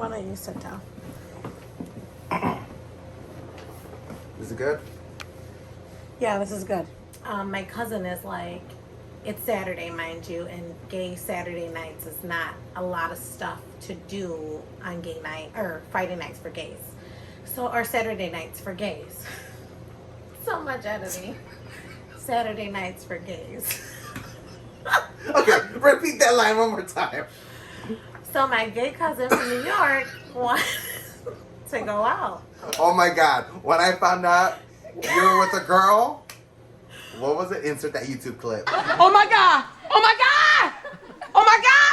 Why don't you sit down? Is it good? Yeah, this is good. My cousin is like, it's Saturday, mind you, and gay Saturday nights is not a lot of stuff to do on gay night, or Friday nights for gays. So, or Saturday nights for gays. So much editing. Saturday nights for gays. Okay, repeat that line one more time. So my gay cousin from New York wants to go out. Oh my God. When I found out you were with a girl, what was it? Insert that YouTube clip. Oh my God! Oh my God! Oh my God!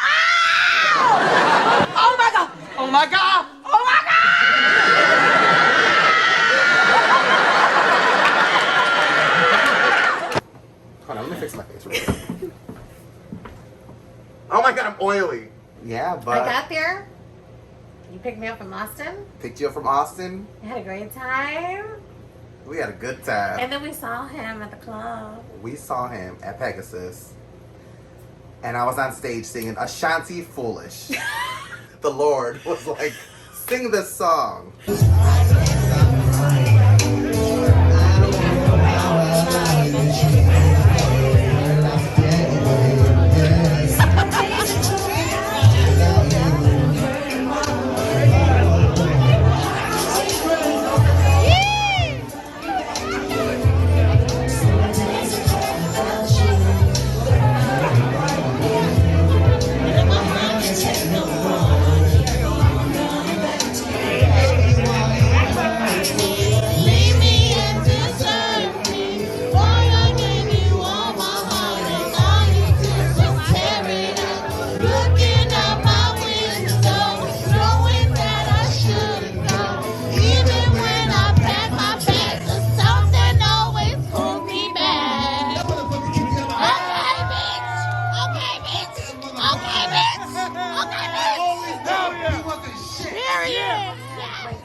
Oh! Oh my God! Oh my God! Oh my God! Hold on, let me fix my face real quick. Oh my God, I'm oily. Yeah, but I got there. You picked me up from Austin. picked you up from Austin. I had a great time. We had a good time. And then we saw him at the club. We saw him at Pegasus. And I was on stage singing Ashanti Foolish. The Lord was like, sing this song.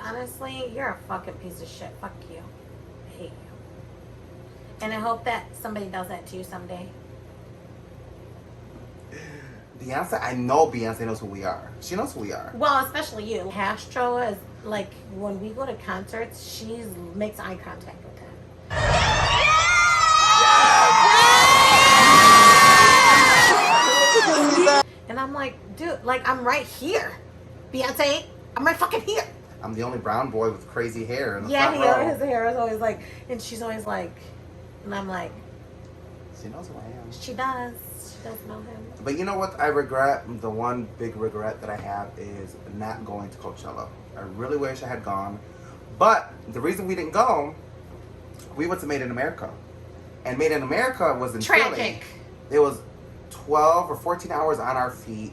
Honestly, you're a fucking piece of shit. Fuck you. I hate you. And I hope that somebody does that to you someday. Beyonce, I know Beyonce knows who we are. She knows who we are. Well, especially you. Castro is like, when we go to concerts, she makes eye contact with him. And I'm like, dude, like, I'm right here. Beyonce, I'm right fucking here. I'm the only brown boy with crazy hair in the Yeah, front row. his hair is always like, and she's always like, and I'm like, She knows who I am. she does. She does know him. But you know what I regret? The one big regret that I have is not going to Coachella. I really wish I had gone. But the reason we didn't go, we went to Made in America. And Made in America was in Philly. Tragic. It was 12 or 14 hours on our feet.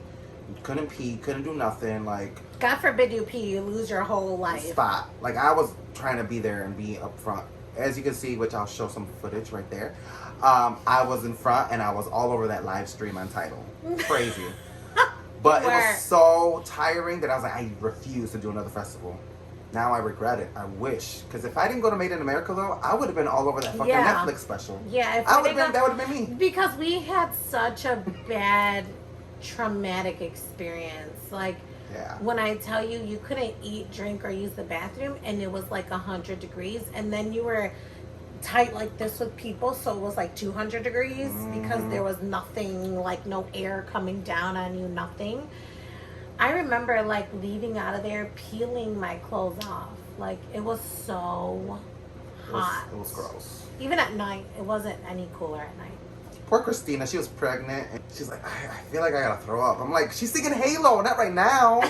Couldn't pee, couldn't do nothing. Like, God forbid you pee, you lose your whole life. spot. Like, I was trying to be there and be up front. As you can see, which I'll show some footage right there. I was in front and I was all over that live stream on Tidal. Crazy. But it was so tiring that I was like, I refuse to do another festival. Now I regret it. I wish. Because if I didn't go to Made in America, though, I would have been all over that fucking Netflix special. Yeah. If that would have been me. Because we had such a bad, traumatic experience. Like, Yeah. when I tell you, you couldn't eat, drink, or use the bathroom, and it was like 100 degrees, and then you were tight like this with people, so it was like 200 degrees because there was nothing, like no air coming down on you, nothing. I remember like leaving out of there, peeling my clothes off. Like, it was so hot. It was gross. Even at night, it wasn't any cooler at night. Poor Christina, she was pregnant, and she's like, I feel like I gotta throw up. I'm like, she's singing Halo, not right now.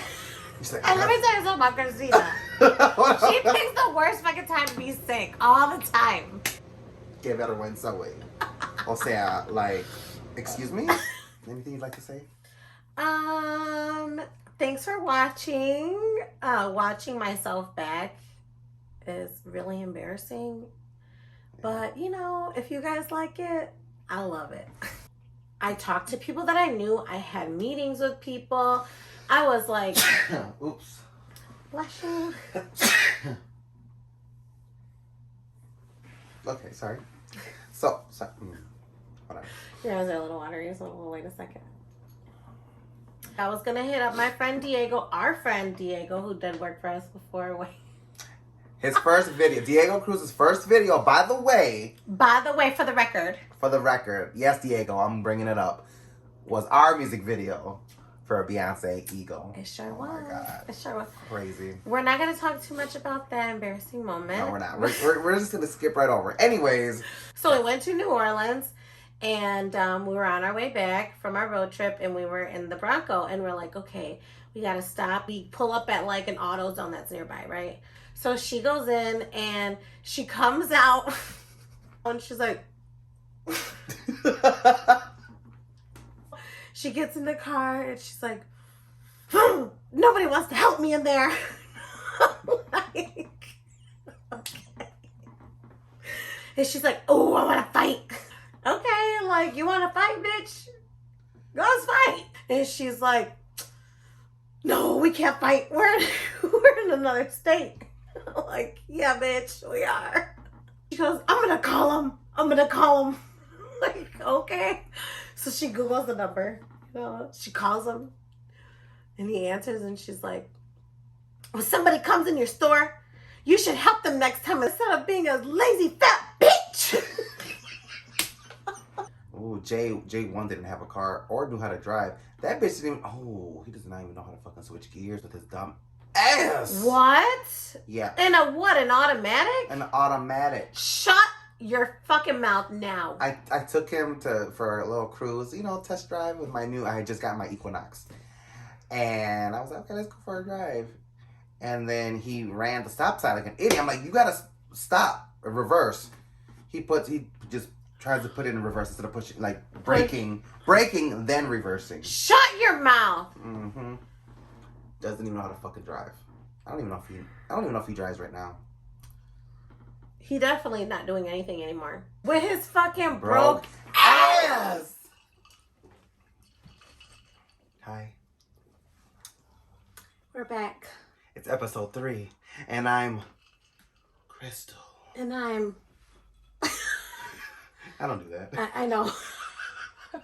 She's like, And let me tell you something about Christina. She picks the worst fucking time to be sick all the time. Que vergüenza, güey. O sea, like, excuse me? Anything you'd like to say? Thanks for watching. Watching myself back is really embarrassing. But, you know, if you guys like it, I love it. I talked to people that I knew. I had meetings with people. I was like, oops. Bless you. Okay, sorry. So, hold on. Your eyes are a little watery, so we'll wait a second. I was gonna hit up my friend Diego, our friend Diego, who did work for us before. His first video, Diego Cruz's first video, by the way, for the record, yes, Diego, I'm bringing it up, was our music video for Beyonce Ego. It sure oh was. Oh my God. It sure was. Crazy. We're not going to talk too much about that embarrassing moment. No, we're not. We're just going to skip right over. Anyways. So we went to New Orleans, and we were on our way back from our road trip, and we were in the Bronco, and we're like, okay, we got to stop. We pull up at like an auto zone that's nearby, right? So she goes in, and she comes out, and she's like... She gets in the car and she's like, nobody wants to help me in there. Like, okay. And she's like, oh, I want to fight. Okay, like, you want to fight, bitch? Go fight. And she's like, no, we can't fight. We're in another state. Like, yeah, bitch, we are. She goes, I'm going to call him. Like, okay. So she Googles the number. You know, she calls him. And he answers and she's like, when somebody comes in your store, you should help them next time instead of being a lazy fat bitch. Ooh, J1 didn't have a car or knew how to drive. That bitch didn't even, he does not even know how to fucking switch gears with his dumb ass. What? Yeah. And a what, an automatic? An automatic. Shut your fucking mouth now. I took him for a little cruise, test drive with my I had just got my Equinox. And I was like, okay, let's go for a drive. And then he ran the stop sign like an idiot. I'm like, you gotta stop, reverse. He just tries to put it in reverse instead of pushing, like braking, then reversing. Shut your mouth. Mm-hmm. Doesn't even know how to fucking drive. I don't even know if he drives right now. He definitely not doing anything anymore. With his fucking broke ass. Hi. We're back. It's episode 3. And I'm Crystal. And I'm... I don't do that. I know.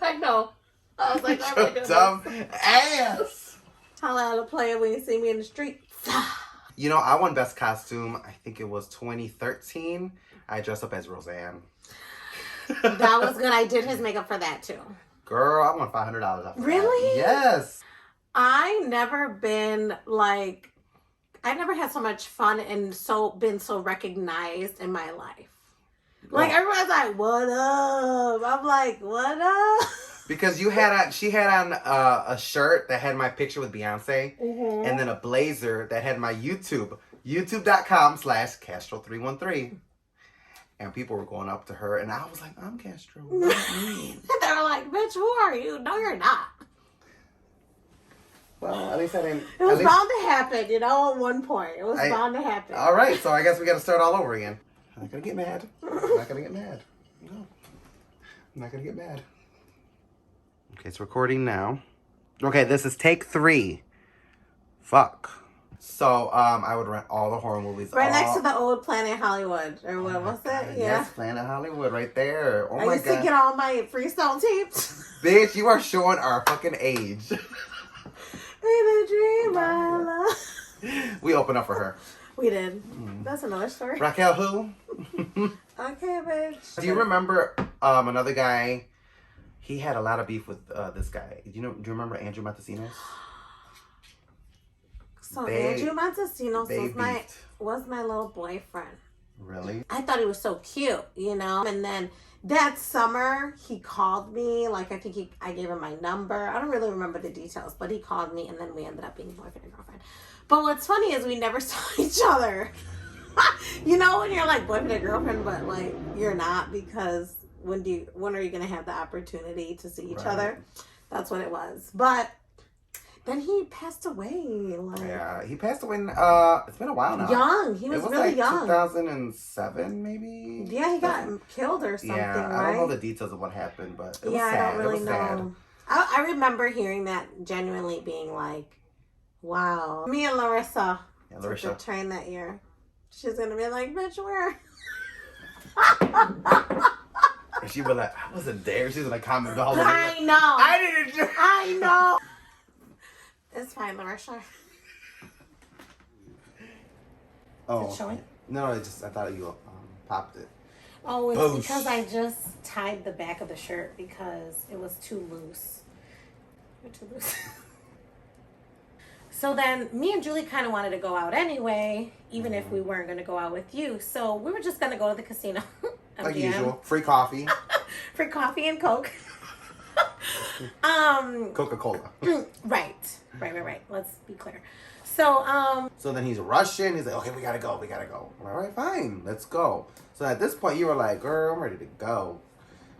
I know. I was like, Your dumb ass. How loud to play it when you see me in the street. I won best costume. I think it was 2013. I dressed up as Roseanne. That was good. I did his makeup for that too. Girl, I won $500 off of Really? That. Yes. I never had so much fun and been so recognized in my life. Like, everyone's like, what up? I'm like, what up? Because she had on a shirt that had my picture with Beyonce, mm-hmm. and then a blazer that had my youtube.com/Castro313. And people were going up to her, and I was like, I'm Castro. What do you mean? They were like, bitch, who are you? No, you're not. Well, at least I didn't. It was bound to happen, at one point. It was bound to happen. All right, so I guess we got to start all over again. I'm not going to get mad. No. I'm not going to get mad. Okay, it's recording now. Okay, this is take 3. Fuck. So, I would rent all the horror movies. Right next to the old Planet Hollywood. Or what was it? Yeah. Yes, Planet Hollywood right there. Oh my God. I used to get all my freestyle tapes. Bitch, you are showing our fucking age. Baby, dream I love. We opened up for her. We did. That's another story. Raquel who? Okay, bitch. Do you remember another guy? He had a lot of beef with this guy. Do you remember Andrew Montesinos? So Andrew Montesinos was my little boyfriend. Really? I thought he was so cute, And then that summer he called me. Like, I think I gave him my number. I don't really remember the details, but he called me, and then we ended up being boyfriend and girlfriend. But what's funny is we never saw each other. When you're like boyfriend and girlfriend, but like you're not, because when are you gonna have the opportunity to see each other? That's what it was. But then he passed away. Yeah, he passed away. It's been a while now. Young. He was really young. 2007, maybe. Yeah, he got killed or something. Yeah, right? I don't know the details of what happened, but it was sad. I don't really know. Sad. I remember hearing that, genuinely being like, wow. Me and Larissa took the train that year. She's gonna be like, bitch, where? And she was like, I wasn't there. She's gonna comment all over. I know. I didn't. I know. It's fine, Marsha. Oh. Is it showing? No, I thought you popped it. Oh, it's Boosh. because I just tied the back of the shirt because it was too loose. You're too loose. So then me and Julie kind of wanted to go out anyway, even if we weren't going to go out with you. So we were just going to go to the casino. Like MGM. usual. Free coffee. Free coffee and Coke. Coca-Cola. Right. Let's be clear. So, So then he's rushing. He's like, okay, we gotta go. All right, fine. Let's go. So at this point, you were like, girl, I'm ready to go.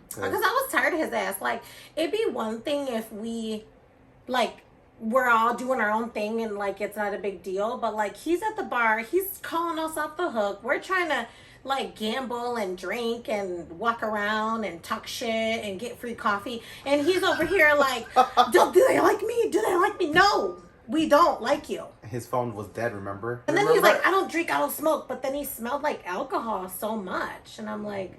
because I was tired of his ass. Like, it'd be one thing if we, like, we're all doing our own thing and, like, it's not a big deal. But, like, he's at the bar. He's calling us off the hook. We're trying to, like, gamble and drink and walk around and talk shit and get free coffee. And he's over here like, do they like me? Do they like me? No, we don't like you. His phone was dead, remember? And then he's like, I don't drink, I don't smoke. But then he smelled like alcohol so much. And I'm like...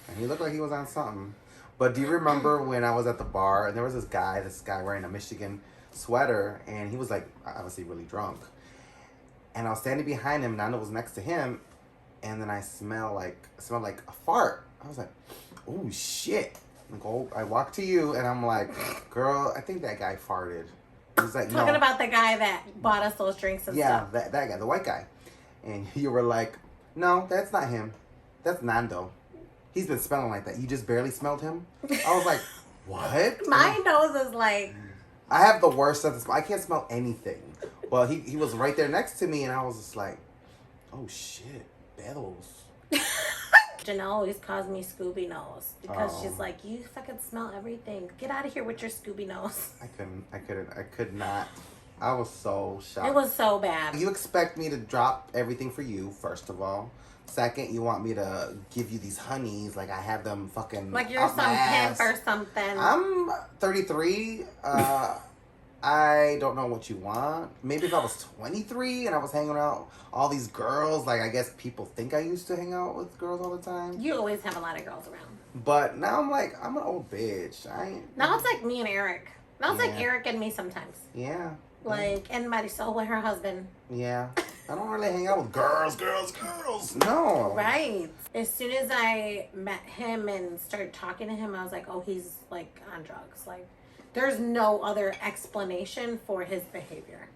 And he looked like he was on something. But do you remember when I was at the bar and there was this guy wearing a Michigan sweater and he was like obviously really drunk. And I was standing behind him, Nando was next to him, and then I smelled like a fart. I was like, oh shit. I walked to you and I'm like, girl, I think that guy farted. He was like, Talking no. about the guy that bought us those drinks and stuff. Yeah, that guy, the white guy. And you were like, no, that's not him. That's Nando. He's been smelling like that. You just barely smelled him? I was like, what? My nose is like... I have the worst sense of smell. I can't smell anything. Well, he was right there next to me, and I was just like, oh, shit. Bells. Janelle always calls me Scooby Nose because Oh. she's like, you fucking smell everything. Get out of here with your Scooby Nose. I could not. I was so shocked. It was so bad. You expect me to drop everything for you, first of all. Second, you want me to give you these honeys like I have them fucking Like you're up some my ass. pimp or something. I'm 33. I don't know what you want. Maybe if I was 23 and I was hanging out all these girls, like I guess people think I used to hang out with girls all the time. You always have a lot of girls around. But now I'm like, I'm an old bitch. Now it's like me and Eric. Now it's like Yeah. Eric and me sometimes. Yeah. Like, and Marisol with her husband. Yeah. I don't really hang out with girls. No. Right. As soon as I met him and started talking to him, I was like, oh, he's like on drugs. Like, there's no other explanation for his behavior.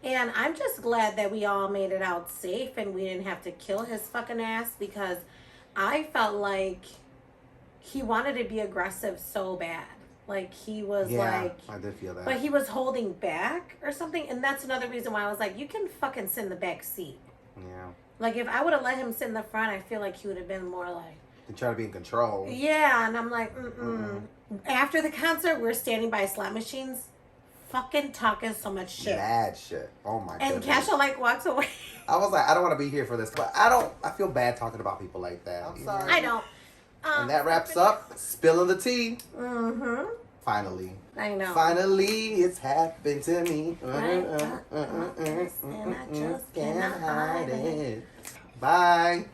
And I'm just glad that we all made it out safe and we didn't have to kill his fucking ass, because I felt like he wanted to be aggressive so bad. Like, he was like... I did feel that. But he was holding back or something. And that's another reason why I was like, you can fucking sit in the back seat. Yeah. Like, if I would have let him sit in the front, I feel like he would have been more like... They try to be in control. Yeah, and I'm like, After the concert, we're standing by slot machines, fucking talking so much shit. Bad shit. Oh my god. And Kesha, like, walks away. I was like, I don't want to be here for this. But I feel bad talking about people like that. I'm sorry. I don't. And that wraps up Spilling the Tea. Mm-hmm. Finally. I know. Finally, it's happened to me. And I just cannot hide it. Bye.